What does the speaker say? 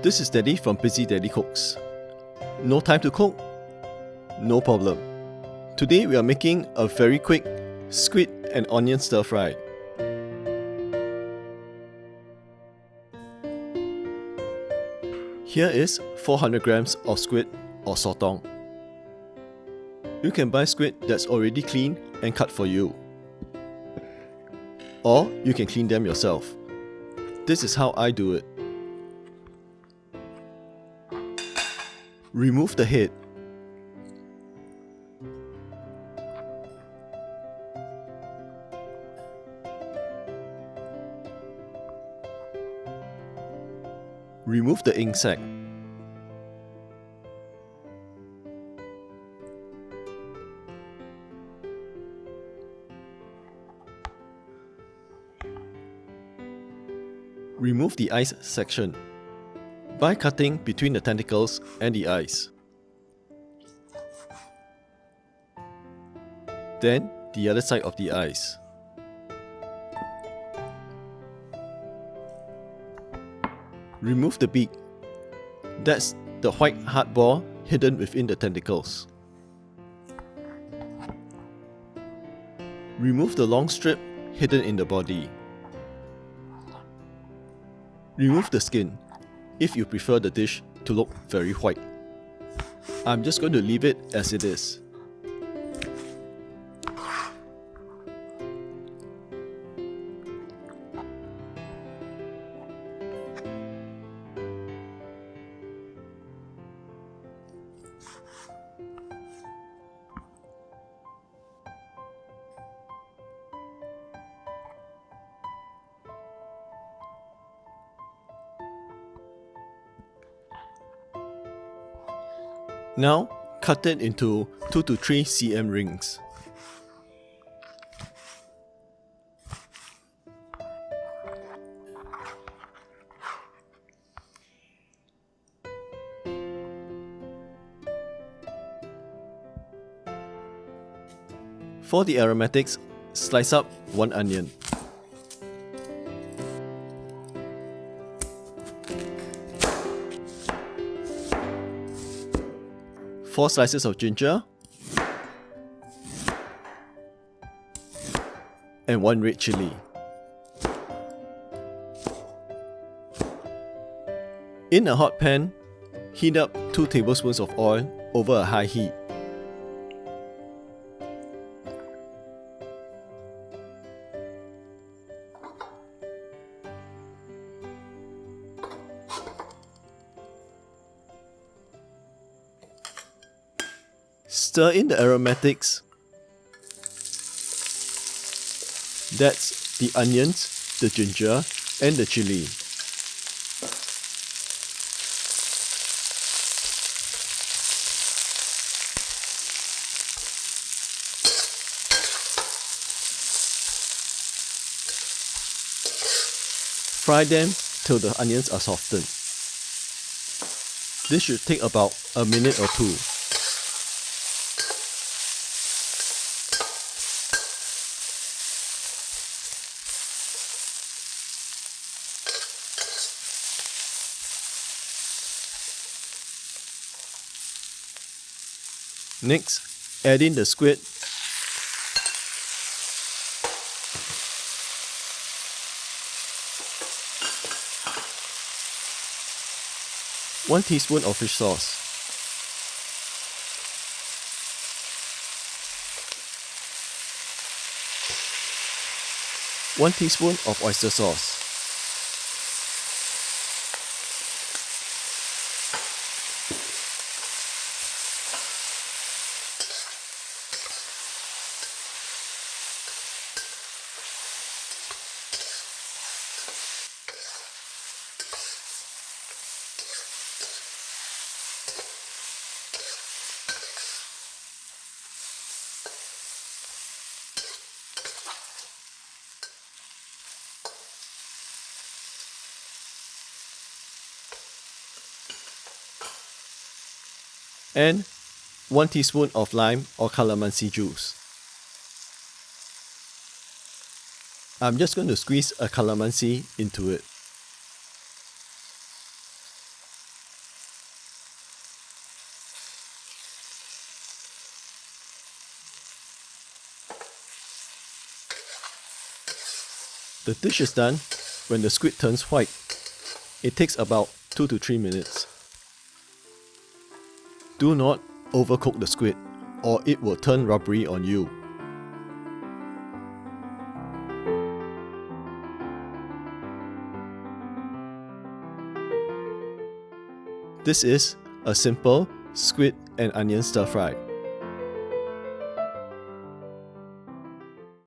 This is Daddy from Busy Daddy Cooks. No time to cook? No problem. Today we are making a very quick squid and onion stir fry. Here is 400 grams of squid or sotong. You can buy squid that's already cleaned and cut for you. Or you can clean them yourself. This is how I do it. Remove the head. Remove the ink sac. Remove the eyes section by cutting between the tentacles and the eyes. Then the other side of the eyes. Remove the beak. That's the white hard ball hidden within the tentacles. Remove the long strip hidden in the body. Remove the skin if you prefer the dish to look very white. I'm just going to leave it as it is. Now, cut it into 2 to 3 cm rings. For the aromatics, slice up 1 onion. Four slices of ginger and 1 red chilli. In a hot pan, heat up 2 tablespoons of oil over a high heat. Stir in the aromatics. That's the onions, the ginger, and the chilli. Fry them till the onions are softened. This should take about a minute or 2. Next, add in the squid, one teaspoon of fish sauce, one teaspoon of oyster sauce, and 1 teaspoon of lime or calamansi juice. I'm just going to squeeze a calamansi into it. The dish is done when the squid turns white. It takes about 2 to 3 minutes. Do not overcook the squid or it will turn rubbery on you. This is a simple squid and onion stir fry.